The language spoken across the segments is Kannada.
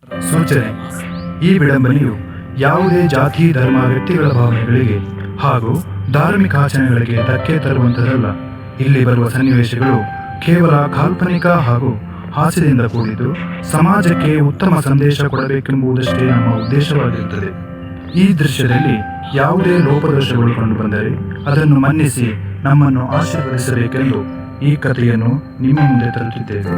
ಸೂಚನೆ: ಈ ವಿಡಂಬನೆಯು ಯಾವುದೇ ಜಾತಿ, ಧರ್ಮ, ವ್ಯಕ್ತಿಗಳ ಭಾವನೆಗಳಿಗೆ ಹಾಗೂ ಧಾರ್ಮಿಕ ಆಚರಣೆಗಳಿಗೆ ಧಕ್ಕೆ ತರುವಂಥದ್ದಲ್ಲ. ಇಲ್ಲಿ ಬರುವ ಸನ್ನಿವೇಶಗಳು ಕೇವಲ ಕಾಲ್ಪನಿಕ ಹಾಗೂ ಹಾಸ್ಯದಿಂದ ಕೂಡಿದ್ದು ಸಮಾಜಕ್ಕೆ ಉತ್ತಮ ಸಂದೇಶ ಕೊಡಬೇಕೆಂಬುದಷ್ಟೇ ನಮ್ಮ ಉದ್ದೇಶವಾಗಿರುತ್ತದೆ. ಈ ದೃಶ್ಯದಲ್ಲಿ ಯಾವುದೇ ಲೋಪದೋಷಗಳು ಕಂಡುಬಂದರೆ ಅದನ್ನು ಮನ್ನಿಸಿ ನಮ್ಮನ್ನು ಆಶೀರ್ವದಿಸಬೇಕೆಂದು ಈ ಕಥೆಯನ್ನು ನಿಮ್ಮ ಮುಂದೆ ತರುತ್ತಿದ್ದೇವೆ.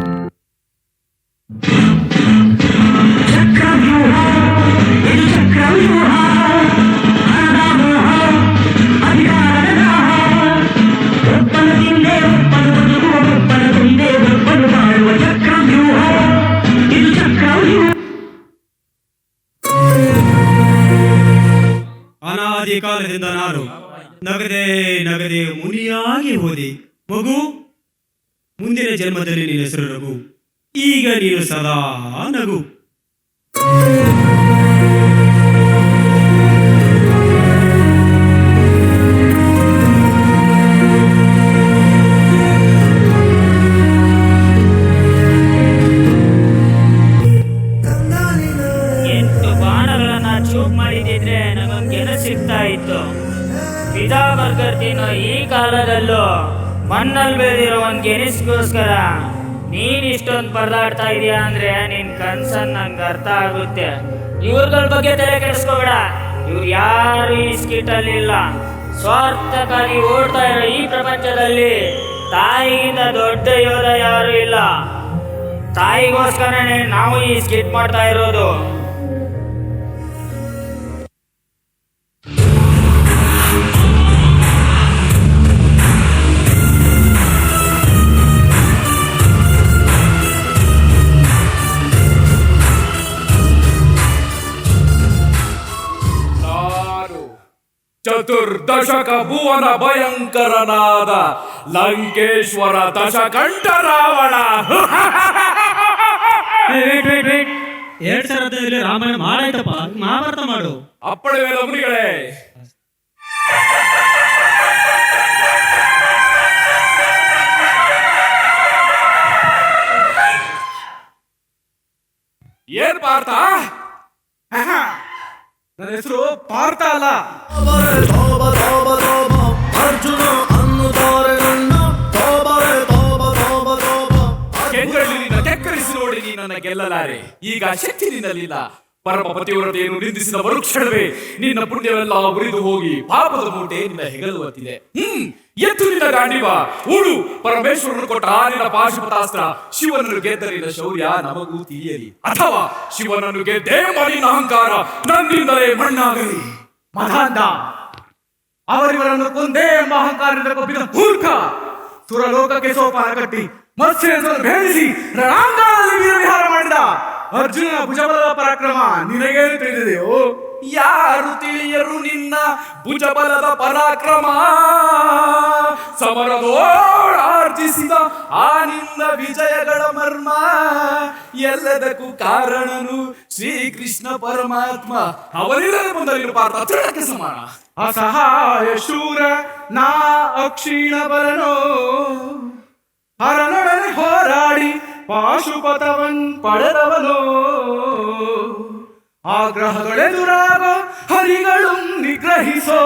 ಅನಾದಿ ಕಾಲದಿಂದ ನಾನು ನಗದೆ ನಗದೆ ಮುನಿಯಾಗಿ ಹೋದೆ. ಮಗು, ಮುಂದಿನ ಜನ್ಮದಲ್ಲಿ ನಿನ್ನ ಹೆಸರು ರಘು. ಈಗ ನೀನು ಸದಾ ನಗು. ಬರ್ಗರ್ತೀನೋ ಈ ಕಾಲದಲ್ಲೂ ಮಣ್ಣಲ್ಲಿ ಬೆಳೆದಿರೋ ಒಂದು ಗೆನಿಸ್ಗೋಸ್ಕರ ನೀನ್ ಇಷ್ಟೊಂದು ಪರದಾಡ್ತಾ ಇದೀಯಾ ಅಂದ್ರೆ ನಿನ್ ಕನ್ಸನ್ ನಂಗೆ ಅರ್ಥ ಆಗುತ್ತೆ. ಇವ್ರಗಳ ಬಗ್ಗೆ ತಲೆ ಕೆಡಿಸ್ಕೋಬೇಡ. ಇವ್ರು ಯಾರು ಈ ಸ್ಕಿಟ್ಟಲ್ಲಿ ಇಲ್ಲ. ಸ್ವಾರ್ಥಕ್ಕಾಗಿ ಓಡ್ತಾ ಇರೋ ಈ ಪ್ರಪಂಚದಲ್ಲಿ ತಾಯಿಗಿಂತ ದೊಡ್ಡ ಯೋಧ ಯಾರು ಇಲ್ಲ. ತಾಯಿಗೋಸ್ಕರನೇ ನಾವು ಈ ಸ್ಕಿಟ್ ಮಾಡ್ತಾ ಇರೋದು. ಚತುರ್ದಶಕ ಭುವನ ಭಯಂಕರನಾದ ಲಂಕೇಶ್ವರ ದಶಕಂಠ ರಾವಣ. 2000 ರಾಮಾಯಣ ಮಾಡಾಯ್ತಪ್ಪ, ಮಹಾಭಾರತ ಮಾಡು. ಅಪ್ಪಳೆ ಮುನಿಗಳೇ, ಏನ್ ಪಾರ್ಥ? ನನ್ನ ಹೆಸರು ಪಾರ್ಥ ಅಲ್ಲ. ಅರ್ಜುನ ಕೆಕ್ಕರಿಸಿ ನೋಡಿ ನೀ ನನ್ನ ಗೆಲ್ಲಲಾರೆ. ಈಗ ಶಕ್ತಿ ನಿನ್ನಲ್ಲಿಲ್ಲ. ಪರಮ ಪತಿವ್ರತೆಯನ್ನು ನಿಂದಿಸಿದ ಮರುಕ್ಷಣವೇ ನಿನ್ನ ಪುಣ್ಯವೆಲ್ಲ ಉರಿದು ಹೋಗಿ ಪಾಪದ ಮೂಟೆ ನಿನ್ನ ಹೆಗಲುವತ್ತಿದೆ. ಎತ್ತು ನಿನ್ನ ಗಾಂಡಿವ, ಉಳು ಪರಮೇಶ್ವರನು ಕೊಟ್ಟ ನಿನ್ನ ಪಾಶುಪತಾಸ್ತ್ರ. ಶಿವನನ್ನು ಗೆದ್ದ ನಿನ್ನ ಶೌರ್ಯ ನಮಗೂ ತಿಳಿಯಲಿ, ಅಥವಾ ಶಿವನನ್ನು ಗೆದ್ದೇ ಮರಿನ ಅಹಂಕಾರ ನನ್ನಿಂದಲೇ ಮಣ್ಣಾಗಲಿ. ಮಹಾಂತ, ಅವರಿವರನ್ನು ಕೊಂದೇ ಎಂಬ ಅಹಂಕಾರದಿಂದ ಕೊಬ್ಬಿದ ಮೂರ್ಖ ಸುರಲೋಕಕ್ಕೆ ಸೋಪಾನ ಕಟ್ಟಿ ಮತ್ಸ್ಯವನ್ನು ಭೇದಿಸಿ ರಣಾಂಗಣದಲ್ಲಿ ವೀರವಿಹಾರ ಮಾಡಿದ ಅರ್ಜುನನ ಭುಜಬಲದ ಪರಾಕ್ರಮ ನಿನಗೇನು ತಿಳಿದಿದೆಯೋ? ಯಾರು ತಿಳಿಯರು ನಿನ್ನ ಭುಜಬಲದ ಪರಾಕ್ರಮ. ಸಮರದೋಡಾರ್ಜಿಸಿದ ಆ ನಿನ್ನ ವಿಜಯಗಳ ಮರ್ಮ. ಎಲ್ಲದಕ್ಕೂ ಕಾರಣನು ಶ್ರೀಕೃಷ್ಣ ಪರಮಾತ್ಮ. ಅವನಿಲ್ಲದೆ ಮುಂದಲ್ಲಿರು ಪಾರ್ಥ ತೃಣಕ್ಕೆ ಸಮಾನ. ಅಸಹಾಯ ಶೂರ ನಾ ಅಕ್ಷೀಣ ಬಲನೋ, ಹರನೊಡನೆ ಹೋರಾಡಿ ಪಾಶುಪತವನ್ ಪಡೆದವನೋ. ಆಗ್ರಹಗಳೆದುರಾಗೋ ಹರಿಗಳು ನಿಗ್ರಹಿಸೋ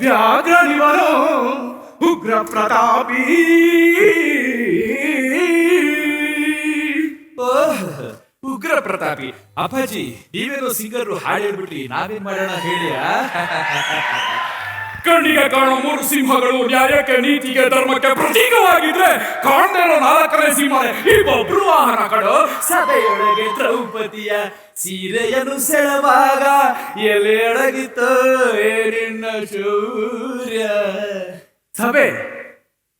ವ್ಯಾಘ್ರನಿವನೋ ಉಗ್ರ ಪ್ರತಾಪಿ. ಉಗ್ರ ಪ್ರತಾಪಿ. ಅಪ್ಪಾಜಿ, ನೀವೇನೋ ಸಿಂಗರು ಹಾಡು ಹೇಳ್ಬಿಟ್ರಿ, ನಾವೇನ್ ಮಾಡೋಣ ಹೇಳಿ. ಕಣ್ಣಿಗೆ ಕಾಣೋ 3 ಸಿಂಹಗಳು ನ್ಯಾಯಕ್ಕೆ, ನೀತಿಗೆ, ಧರ್ಮಕ್ಕೆ ಪ್ರತೀಕವಾಗಿದ್ರೆ ಕಾಣ್ದಿರೋ 4ನೇ ಸಿಂಹನೇ ಇನ್ನೊಬ್ರು ವಾಹನ ಕಡೋ. ಸಭೆಯೊಳಗೆ ದ್ರೌಪದಿಯ ಸೀರೆಯನ್ನು ಸೆಳೆವಾಗ ಎಲೆ ಅಡಗಿತ್ತೋ ನಿನ್ನ ಶೌರ್ಯ. ಸಭೆ?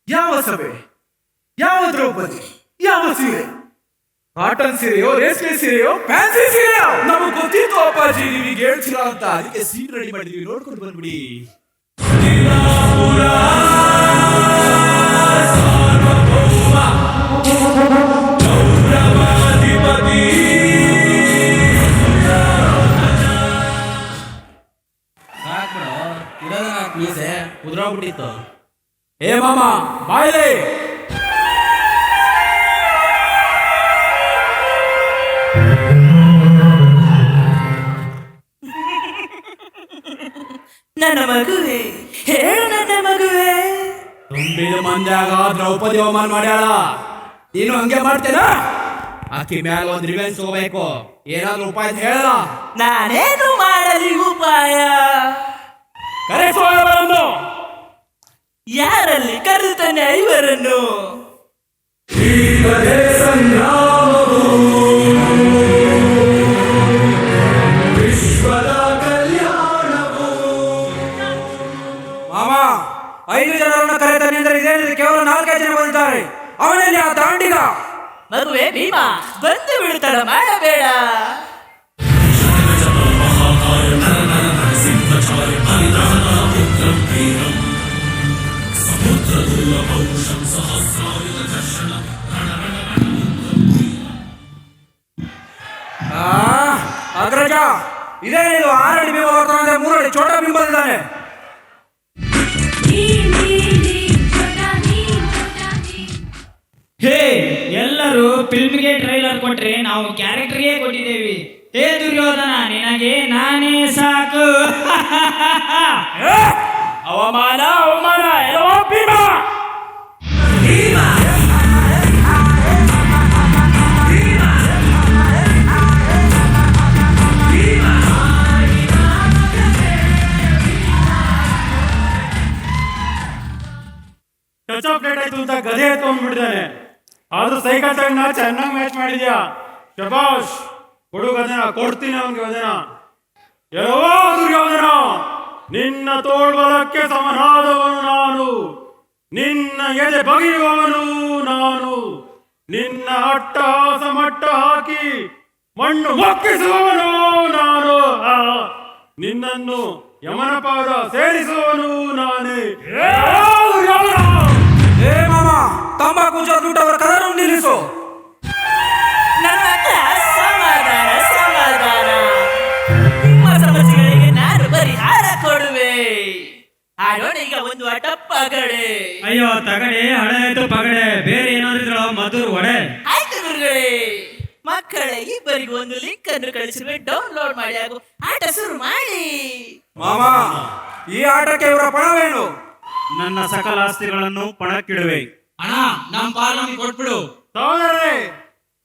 ಯಾವ ಸಭೆ? ಯಾವ ದ್ರೌಪದಿ? ಯಾವ ಸೀರೆ? ಕಾಟನ್ ಸೀರೆಯೋ, ರೇಷ್ಮೆ ಸೀರೆಯೋ, ಫ್ಯಾನ್ಸಿ ಸೀರೆಯೋ? ನಮಗ್ ಗೊತ್ತಿತ್ತು ಅಪ್ಪಾಜಿ ನೀವೀಗ ಹೇಳ್ತೀರಾ ಅಂತ, ಅದಕ್ಕೆ ಸೀನ್ ರೆಡಿ ಮಾಡಿದೀವಿ, ನೋಡ್ಕೊಂಡು ಬಂದ್ಬಿಡಿ. ಉದ್ರಾಗ್ಬಿಟ್ಟಿತ್ತು. ಏ ಮಾಮ ಬಾಯ್ಲೆ. ನನ್ನ ಮಗುವೆ, ಹೇಳು ನನ್ನ ಮಗುವೆ. ತುಂಬಿದ ಮಂದ್ಯಾಗ ದ್ರೌಪದಿ ಅವಮಾನ ಮಾಡ್ಯಾಳ, ನೀನು ಹಂಗೆ ಮಾಡ್ತೇನ? ಆಕಿ ಮ್ಯಾಲ ಒಂದ್ ರಿವೆನ್ಸ್ ಹೋಗ್ಬೇಕು, ಏನಾದ್ರೂ ಉಪಾಯ ಹೇಳ. ನಾನೇನು ಮಾಡಲಿ ಉಪಾಯ? ಕರೆಸೋಳನ್ನು ಯಾರಲ್ಲಿ ಕರೆದುತ್ತಾನೆ ಐವರನ್ನು? ಮಾಮ, 5 ಜನರನ್ನು ಕರೆತಾನೆ ಅಂದ್ರೆ ಇದೇನಿದೆ? ಕೇವಲ 4 ಜನ ಬಂದಿದ್ದಾರೆ. ಅವನಲ್ಲಿ ಆ ದಾಂಡಿಗ. ಮಗುವೆ ಭೀಮ, ಬಂದು ಬಿಡುತ್ತಡ ಮಾಡಬೇಡ. ಅಗ್ರಜ, ಇದೇನಿದು? 6 ಅಡಿ ಭೀಮ ಬರ್ತಾನೆ, 3 ಅಡಿ ಚೋಟ ಭೀಮ ಬಂದಿದ್ದಾನೆ. ಹೇ, ಎಲ್ಲರೂ ಫಿಲ್ಮ್ಗೆ ಟ್ರೈಲರ್ ಕೊಟ್ರೆ ನಾವು ಕ್ಯಾರೆಕ್ಟರ್ಗೆ ಕೊಟ್ಟಿದ್ದೇವೆ. ಹೇ ದುರ್ಯೋಧನ, ನಿನಗೆ ನಾನೇ ಸಾಕು. ಅವಮಾನ ಅವಮಾನ. ಎಲ್ಲೋ ಭೀಮ ಟಚ್ ಆಫ್ ಪ್ಲೇಟ್ ಆಯ್ತು ಅಂತ ಗದೆ ಎತ್ಕೊಂಡ್ಬಿಟ್ಟಿದ್ದಾನೆ. ಆದ್ರೂ ಸೈಕಲ್ ತಗೊಂಡ ಚೆನ್ನಾಗಿ ಮ್ಯಾಚ್ ಮಾಡಿದ್ಯಾ, ಶಬಾಷ್. ಕೊಡು ಗದನ, ಕೊಡ್ತೀನಿ ಅವನಿಗೆ ಗದನ. ಎಲ್ಲೋ ದುರ್ಯೋಧನ, ನಿನ್ನ ತೋಳ್ಬಲಕ್ಕೆ ಸಮನಾದವನು ನಾನು, ನಿನ್ನ ಎದೆ ಬಗೆಯುವವನು ನಾನು, ನಿನ್ನ ಅಟ್ಟಹಾಸ ಮಟ್ಟ ಹಾಕಿ ಮಣ್ಣು ಮೊಕ್ಕಿಸುವವನು ನಾನು, ನಿನ್ನನ್ನು ಯಮನ ಪಾದ ಸೇರಿಸುವವನು ನಾನೇ. ಏ ಮಾಮ, ತಂಬಾಕು ಊಟವರ ಕದನ ನಿಲ್ಲಿಸು. ನನ್ನ ಹತ್ರ ಸಮಾಧಾನ ಸಮಾಧಾನ. ನಿಮ್ಮ ಸಮಸ್ಯೆಗಳಿಗೆ ನಾನು ಪರಿಹಾರ ಕೊಡುವೆ. ಆಡೋಣ ಈಗ ಒಂದು ಆಟ ಪಗಡೆ. ಅಯ್ಯೋ ತಗಡೆ, ಹಳೆ ಆಯ್ತು ಪಗಡೆ, ಬೇರೆ ಏನಾದ್ರು ಮಧುರ್ ಒಡೆ. ಆಯ್ತು ಗುರುಗಳೇ. ಮಕ್ಕಳೇ, ಇಬ್ಬರಿಗೂ ಒಂದು ಲಿಂಕ್ ಅನ್ನು ಕಳಿಸಿರುವೆ, ಡೌನ್ಲೋಡ್ ಮಾಡಿ ಹಾಗೂ ಆಟ ಶುರು ಮಾಡಿ. ಮಾಮ, ಈ ಆಟಕ್ಕೆ ಇವರ ಪಣವೇನು? ನನ್ನ ಸಕಲ ಆಸ್ತಿಗಳನ್ನು ಪಣಕ್ಕಿಡುವೆ. ಅಣ್ಣ, ನಮ್ ಪಾಲ್ ನಮ್ಗೆ ಕೊಟ್ಬಿಡು. ಸಹೋದರರೇ,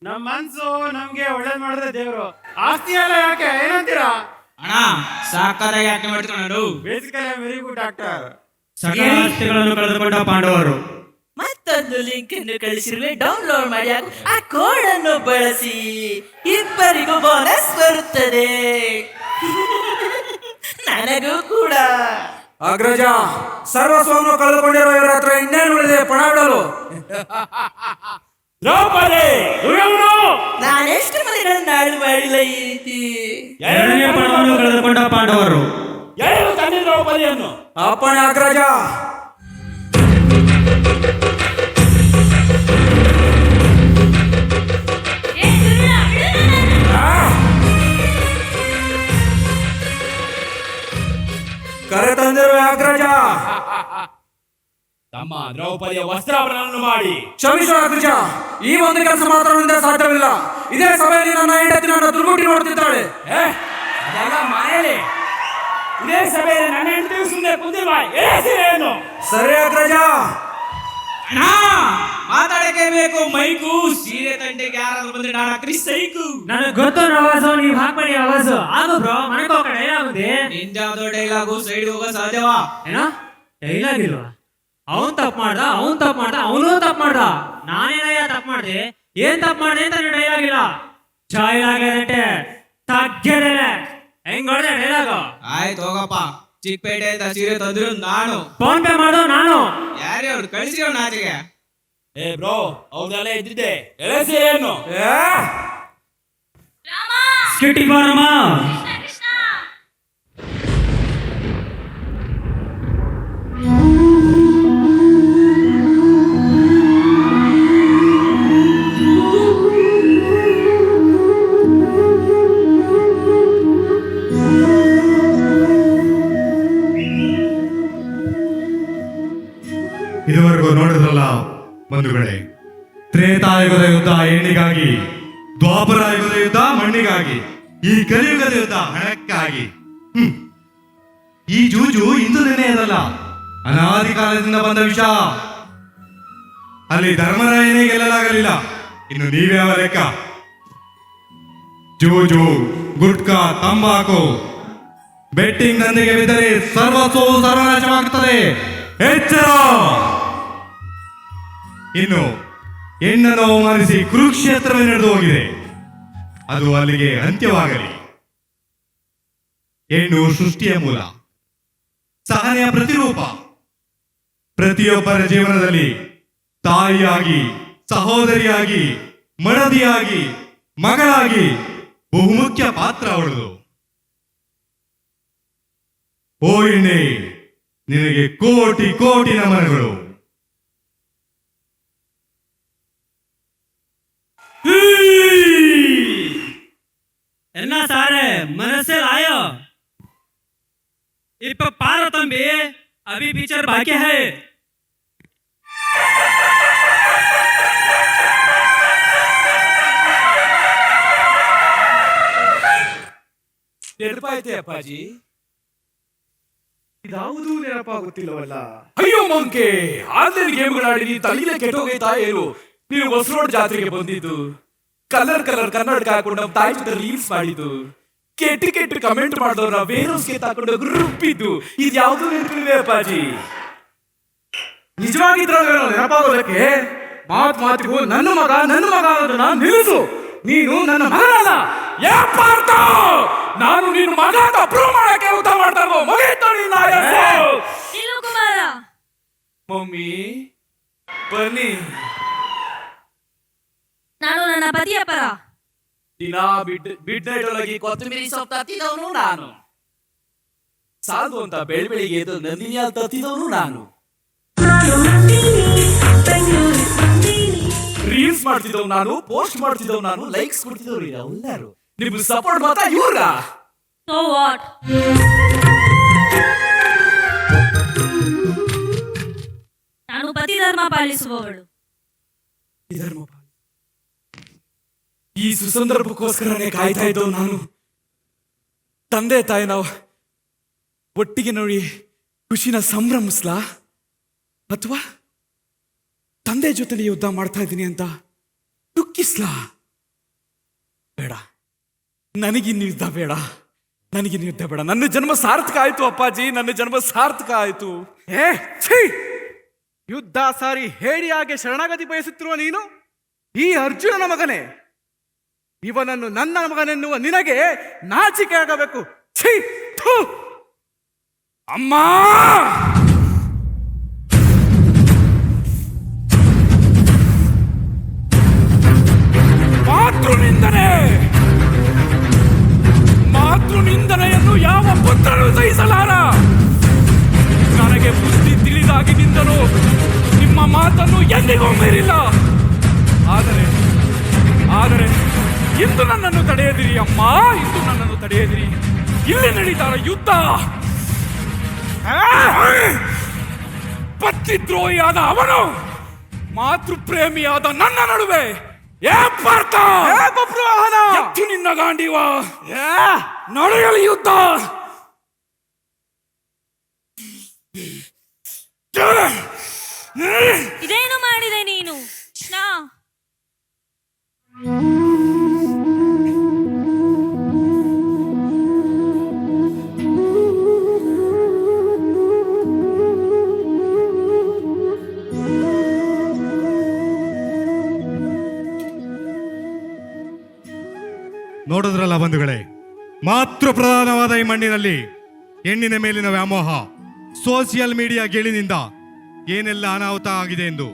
ನಮ್ಮ ಮನ್ಸು ನಮ್ಗೆ ಒಳ್ಳೇದ್ ಮಾಡಿದ್ರೆ ದೇವ್ರು, ಆಸ್ತಿ ಎಲ್ಲ ಯಾಕೆ ಏನಂತೀರಾ? ಅಣ್ಣ, ಸಾಕಾದಾಗ ಯಾಕೆ ಮಾಡ್ಕೊಂಡು? Basically very good doctor. ಸಕಲ ಆಸ್ತಿಗಳನ್ನು ಕಳೆದುಕೊಂಡ ಪಾಂಡವರು. ಮತ್ತೊಂದು ಲಿಂಕ್ ಅನ್ನು ಕಳಿಸಿರುವೆ, ಡೌನ್ಲೋಡ್ ಮಾಡಿ ಹಾಗೂ ಆ ಕೋಡ್ ಅನ್ನು ಬಳಸಿ. ಇಬ್ಬರಿಗೂ ಬೋನಸ್ ಬರುತ್ತದೆ, ನನಗೂ ಕೂಡ. ಅಗ್ರಜ, ಸರ್ವಸ್ವವನ್ನು ಕಳೆದುಕೊಂಡಿರುವ ಇವರ ಹತ್ರ ಇನ್ನೇನು ಉಳಿದೆ ಪಣ ಬಿಡಲು? ದ್ರೌಪದಿ, ನಾನೆಷ್ಟು ಮನೆಗಳನ್ನ ಹಾಳು ಮಾಡಿಲ್ಲ ಈ ರೀತಿ. ಎರಡನೇ ಪಣವನ್ನು ಕಳೆದುಕೊಂಡ ಪಾಂಡವರು. ಎಳೆದು ತಂದೆ ದ್ರೌಪದಿಯನ್ನು. ಅಪ್ಪಣೆ ಅಗ್ರಜ. ಕರೆ ತಂದಿರುವ ಅಗ್ರಜ. ತಮ್ಮ ದ್ರೌಪದಿಯ ವಸ್ತ್ರಾಭರಣವನ್ನು ಮಾಡಿ. ಕ್ಷಮಿಸು ಅಗ್ರಜ, ಈ ಒಂದು ಕೆಲಸ ಮಾತ್ರ ನನ್ನಿಂದ ಸಾಧ್ಯವಿಲ್ಲ. ಇದೇ ಸಭೆಯಲ್ಲಿ ನನ್ನ ಹೆಂಡತಿ ನನ್ನ ದುರ್ಗುಟಿ ನೋಡ್ತಿದ್ದಾಳೆ. ಅದೆಲ್ಲ ಮನೆಯಲ್ಲಿ, ಇದೇ ಸಭೆಯಲ್ಲಿ ನನ್ನ ಹೆಂಡತಿ ಸುಮ್ಮನೆ ಕುಂದಿಲ್ವಾ? ಏನು ಸರಿ ಅಗ್ರಜ. ಅಣ್ಣ, ಮಾತಾಡಕ್ಕೆ ಬೇಕು ಮೈಕು. ಸೀರೆ ತಂಟೆಗೆ ಯಾರಾದ್ರೂ ಬಂದ್ರೆ ನಾನು ಸೈಕು. ನನಗೆ ಗೊತ್ತು ಆವಾಜು, ನೀವು ಹಾಕ್ಬೇಡಿ ಆವಾಜು. ಆಗು ಬ್ರೋ, ಮನೆಗೆ ಹೋಗ ಡೈಲಾಗ್ ಇದೆ. ನಿಂದ್ಯಾವ್ದೋ ಡೈಲಾಗು ಸೈಡ್ ಹೋಗೋ ಸಾಧ್ಯವಾ? ಏನೋ ಡೈಲಾಗ್ ಇಲ್ವಾ? ಅವನ್ ತಪ್ಪು ಮಾಡ್ದ, ಅವನು ತಪ್ಪು ಮಾಡ್ದ. ನಾನೇನಯ್ಯ ತಪ್ಪು ಮಾಡ್ದೆ? ಏನ್ ತಪ್ಪು ಮಾಡ್ದೆ ಅಂತ ಡೈಲಾಗ್ ಇಲ್ಲ. ಡೈಲಾಗ್ ಏನಂತೆ ತಗ್ಗೆದೆಲೆ ಹೆಂಗ್ ಹೊಡೆದೆ ಡೈಲಾಗು. ಆಯ್ತು ಹೋಗಪ್ಪ. ಚಿಕ್ಕಪೇಟೆಯಿಂದ ಸೀರೆ ತಂದ್ರು ನಾನು. ಫೋನ್ ಪೇ ಮಾಡೋ ನಾನು. ಯಾರ್ಯಾವ್ರು ಕಳಿಸಿ ನಾಚಿಗೆ. ಏ ಬ್ರೋ, ಅವ್ರದೆಲ್ಲ ಇದ್ದಿದ್ದೆ. ಎಲ್ಲ ಸೀರೆಯನ್ನು ಸ್ಕಿಟ್ಟಿ ಬಾರಮ್ಮ. ಇದುವರೆಗೂ ನೋಡಿದ್ರಲ್ಲ ಬಂಧುಗಳೇ, ತ್ರೇತಾಯುಗದ ಯುದ್ಧ ಹೆಣ್ಣಿಗಾಗಿ, ದ್ವಾಪರ ಯುಗದ ಯುದ್ಧ ಮಣ್ಣಿಗಾಗಿ, ಈ ಕಲಿಯುಗದ ಯುದ್ಧ ಹಣಕ್ಕಾಗಿ. ಈ ಜೂಜು ಇಂದು ನೆನೆಯದಲ್ಲ, ಅನಾದಿ ಕಾಲದಿಂದ ಬಂದ ವಿಷ. ಅಲ್ಲಿ ಧರ್ಮರಾಯನೇ ಗೆಲ್ಲಲಾಗಲಿಲ್ಲ, ಇನ್ನು ನೀವ್ಯಾವ ಲೆಕ್ಕ? ಜೂಜು, ಗುಟ್ಕಾ, ತಂಬಾಕು, ಬೆಟ್ಟಿಂಗ್ ನಂದಿಗೆ ಬಿದ್ದರೆ ಸರ್ವಸ್ವವು ಸರ್ವನಾಶವಾಗುತ್ತದೆ. ಎಚ್ಚರ! ಇನ್ನು ಹೆಣ್ಣನ್ನು ಅವಮಾನಿಸಿ ಕುರುಕ್ಷೇತ್ರವೇ ನಡೆದು ಹೋಗಿದೆ, ಅದು ಅಲ್ಲಿಗೆ ಅಂತ್ಯವಾಗಲಿ. ಹೆಣ್ಣು ಸೃಷ್ಟಿಯ ಮೂಲ, ಸಹನೆಯ ಪ್ರತಿರೂಪ. ಪ್ರತಿಯೊಬ್ಬರ ಜೀವನದಲ್ಲಿ ತಾಯಿಯಾಗಿ, ಸಹೋದರಿಯಾಗಿ, ಮಡದಿಯಾಗಿ, ಮಗಳಾಗಿ ಬಹುಮುಖ್ಯ ಪಾತ್ರ ಅವಳದು. ಓ ಹೆಣ್ಣೆ, ನಿನಗೆ ಕೋಟಿ ಕೋಟಿ ನಮನಗಳು. என்ன சாரு मनसे आयो இப்ப பாரு தம்பி अभी पिक्चर बाकी है ನೆನಪಾಯ್ತೆ ಅಪ್ಪಾಜಿ? ಇದಾವುದೂ ನೆನಪಾಗುತ್ತಿಲ್ಲವಲ್ಲ. ಅಯ್ಯೋ ಮಂಕೆ, ಆನ್ಲೈನ್ ಗೇಮ್ಗಳಾಡಿ ನೀನು ತಲೆಗೆ ಕೆಟ್ಟೋಗೈತಾ ಏನು? ನೀನು ಹೊಸರೋಡ್ ಜಾತ್ರೆಗೆ ಬಂದಿದ್ದು, ಕಲರ್ ಕನ್ನಡಕ ಹಾಕೊಂಡು ನಮ್ಮ ತಾಯಿ ಜೊತೆ ರೀಲ್ಸ್ ಮಾಡಿದ್ದು, ಕೆಟ್ಟ ಕಮೆಂಟ್ ಮಾಡಿದವ್ರ ವೇರೋಸ್ಗೆ ತಕೊಂಡು ರುಬ್ಬಿದ್ದು, ಇದು ಯಾವ್ದು ನೆನಪಿಲ್ವೇ ಅಪ್ಪಾಜಿ? ನಿಜವಾಗಿದ್ರಲ್ಲಿ ನೆನಪಾಗೋದಕ್ಕೆ ಮಾತಿಗೂ ನನ್ನ ಮಗ ಅನ್ನೋದನ್ನ ನಿಲ್ಲಿಸು. ನೀನು ನನ್ನ ಮಗನಲ್ಲ. ನಾನು ನಿನ್ನ ಮಗ ಅಂತ ಪ್ರೂವ್ ಮಾಡಕ್ಕೆ ಯುದ್ಧ ಮಾಡ್ತಾ ಇರೋ ಕುಮಾರ. ಮಮ್ಮಿ ಬನ್ನಿ. ನಾನು ನನ್ನ ಪತಿಯ ಪರ. ದಿನ ಮಿಡ್ ನೈಟ್ ಒಳಗೆ ಕೊತ್ತಂಬರಿ ಸೊಪ್ಪು ತತ್ತಿದವನು ನಾನು. ಸಾಧು ಅಂತ ಬೆಳಿಗ್ಗೆ ಎದ್ದು ನಂದಿನಿ ಅಂತ ತತ್ತಿದವನು ನಾನು. ರೀಲ್ಸ್ ಮಾಡ್ತಿದ್ದವ್ ನಾನು, ಪೋಸ್ಟ್ ಮಾಡ್ತಿದ್ದವ್ ನಾನು, ಲೈಕ್ಸ್ ಕೊಡ್ತಿದ್ದವ್ರು ಎಲ್ಲರೂ. ನಿಮ್ ಸಪೋರ್ಟ್ ಮಾತ್ರ ಇವ್ರ. So what? ನಾನು ಪತಿ ಧರ್ಮ ಪಾಲಿಸುವವಳು. ಈ ಸುಸಂದರ್ಭಕ್ಕೋಸ್ಕರನೇ ಕಾಯ್ತಾ ಇದ್ದವ್ ನಾನು. ತಂದೆ ತಾಯಿ ನಾವು ಒಟ್ಟಿಗೆ ನೋಡಿ ಖುಷಿನ ಸಂಭ್ರಮಿಸ್ಲಾ, ಅಥವಾ ತಂದೆ ಜೊತೆ ಯುದ್ಧ ಮಾಡ್ತಾ ಇದ್ದೀನಿ ಅಂತ ದುಃಖಿಸ್ಲಾ? ಬೇಡ, ನನಗಿನ್ನು ಯುದ್ಧ ಬೇಡ, ನನಗಿನ್ನು ಯುದ್ಧ ಬೇಡ. ನನ್ನ ಜನ್ಮ ಸಾರ್ಥಕ ಆಯ್ತು ಅಪ್ಪಾಜಿ, ನನ್ನ ಜನ್ಮ ಸಾರ್ಥಕ ಆಯ್ತು. ಯುದ್ಧ ಸಾರಿ ಹೇಡಿಯಾಗಿ ಶರಣಾಗತಿ ಬಯಸುತ್ತಿರುವ ನೀನು ಈ ಅರ್ಜುನನ ಮಗನೇ. ಇವನನ್ನು ನನ್ನ ಮಗನೆನ್ನುವ ನಿನಗೆ ನಾಚಿಕೆ ಆಗಬೇಕು. ಛೀ, ಥು! ಅಮ್ಮ, ಮಾತೃನಿಂದನೆಯನ್ನು ಯಾವ ಪುತ್ರನು ಸಹಿಸಲಾರ. ನನಗೆ ಬುದ್ಧಿ ತಿಳಿದಾಗಿನಿಂದಲೂ ನಿಮ್ಮ ಮಾತನ್ನು ಎಂದಿಗೂ ಮೀರಿಲ್ಲ. ಆದರೆ ಇಂದು ನನ್ನನ್ನು ತಡೆಯದಿರಿ ಅಮ್ಮ, ಇಂದು ನನ್ನನ್ನು ತಡೆಯದಿರಿ. ಇಲ್ಲಿ ನಡೀತಾರ ಯುದ್ಧ. ಪತಿದ್ರೋಹಿಯಾದ ಅವನು ಮಾತೃಪ್ರೇಮಿಯಾದ ನನ್ನ ನಡುವೆ ಎತ್ತು ನಿನ್ನ ಗಾಂಡಿವ, ನಡೆಯಲಿ ಯುದ್ಧ. ಇದೇನು ಮಾಡಿದೆ ನೀನು ಕೃಷ್ಣ? ನೋಡಿದ್ರಲ್ಲ ಬಂಧುಗಳೇ, ಮಾತೃ ಪ್ರಧಾನವಾದ ಈ ಮಣ್ಣಿನಲ್ಲಿ ಹೆಣ್ಣಿನ ಮೇಲಿನ ವ್ಯಾಮೋಹ, ಸೋಷಿಯಲ್ ಮೀಡಿಯಾ ಗೆಳಿನಿಂದ ಏನೆಲ್ಲ ಅನಾಹುತ ಆಗಿದೆ ಎಂದು.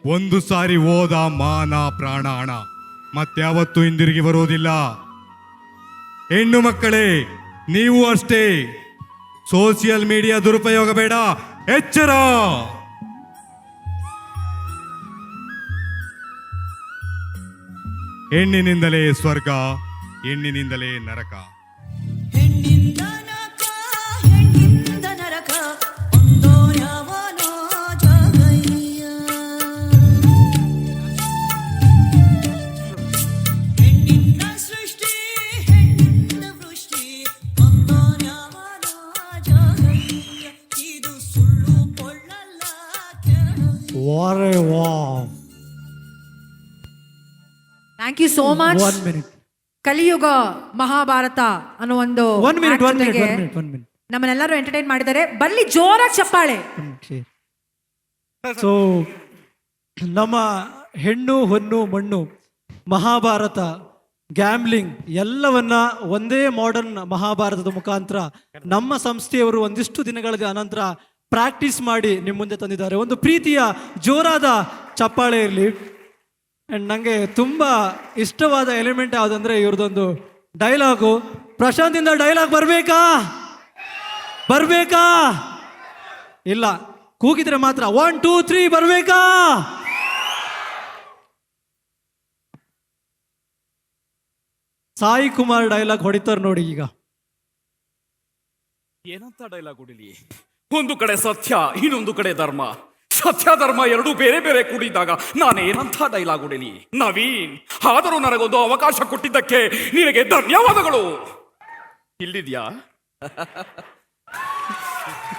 ಒಂದು ಸಾರಿ ಹೋದ ಮಾನ ಪ್ರಾಣ ಹಣ ಮತ್ಯಾವತ್ತೂ ಹಿಂದಿರುಗಿ ಬರುವುದಿಲ್ಲ. ಹೆಣ್ಣು ಮಕ್ಕಳೇ, ನೀವು ಅಷ್ಟೇ. ಸೋಷಿಯಲ್ ಮೀಡಿಯಾ ದುರುಪಯೋಗ ಬೇಡ, ಎಚ್ಚರ. ಹೆಣ್ಣಿನಿಂದಲೇ ಸ್ವರ್ಗ, ಹೆಣ್ಣಿನಿಂದಲೇ ನರಕ. ಹೆಣ್ಣಿಂದ ನರಕ ಒಂದೋ ಯಾವನೋ ಜಗಯ್ಯ. ಹೆಣ್ಣಿಂದ ಸೃಷ್ಟಿ, ಹೆಣ್ಣಿಂದ ವೃಷ್ಟಿ ಒಂದೋ ಯಾವನೋ ವಾರೆ ವಾ thank you so much. 1 minute. ಕಲಿಯುಗ ಮಹಾಭಾರತ ಅನ್ನೋ ಒಂದು 1 minute, act 1 minute, ಜೊತೆಗೆ 1 minute, 1 minute. ನಮ್ಮನ್ನೆಲ್ಲರೂ ಎಂಟರ್ಟೈನ್ ಮಾಡಿದ್ದಾರೆ. ಬಲ್ಲಿ ಜೋರಾಗಿ ಚಪ್ಪಾಳೆ. ಸೊ ನಮ್ಮ ಹೆಣ್ಣು ಹೊನ್ನು ಮಣ್ಣು ಮಹಾಭಾರತ ಗ್ಯಾಮ್ಲಿಂಗ್ ಎಲ್ಲವನ್ನ ಒಂದೇ ಮಾಡರ್ನ್ ಮಹಾಭಾರತದ ಮುಖಾಂತರ ನಮ್ಮ ಸಂಸ್ಥೆಯವರು ಒಂದಿಷ್ಟು ದಿನಗಳ ಅನಂತರ ಪ್ರಾಕ್ಟೀಸ್ ಮಾಡಿ ನಿಮ್ಮ ಮುಂದೆ ತಂದಿದ್ದಾರೆ. ಒಂದು ಪ್ರೀತಿಯ ಜೋರಾದ ಚಪ್ಪಾಳೆ ಇರಲಿ. ಆ್ಯಂಡ್ ನನಗೆ ತುಂಬ ಇಷ್ಟವಾದ ಎಲಿಮೆಂಟ್ ಯಾವುದಂದ್ರೆ ಇವ್ರದ್ದೊಂದು ಡೈಲಾಗು. ಪ್ರಶಾಂತಿಂದ ಡೈಲಾಗ್ ಬರಬೇಕಾ ಇಲ್ಲ, ಕೂಗಿದ್ರೆ ಮಾತ್ರ 1 2 3 ಬರಬೇಕಾ? ಸಾಯಿ ಕುಮಾರ್ ಡೈಲಾಗ್ ಹೊಡಿತಾರೆ ನೋಡಿ ಈಗ. ಏನಂತ ಡೈಲಾಗ್ ಹೊಡಿಲಿ? ಒಂದು ಕಡೆ ಸತ್ಯ, ಇನ್ನೊಂದು ಕಡೆ ಧರ್ಮ. ಸತ್ಯ ಧರ್ಮ ಎರಡೂ ಬೇರೆ ಬೇರೆ ಕೂಡಿದ್ದಾಗ ನಾನೇನಂತ ಡೈಲಾಗ್ ಹೊಡಿಲಿ? ನವೀನ್, ಆದರೂ ನನಗೊಂದು ಅವಕಾಶ ಕೊಟ್ಟಿದ್ದಕ್ಕೆ ನಿನಗೆ ಧನ್ಯವಾದಗಳು. ಇಲ್ಲಿದ್ಯಾ?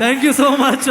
Thank you so much.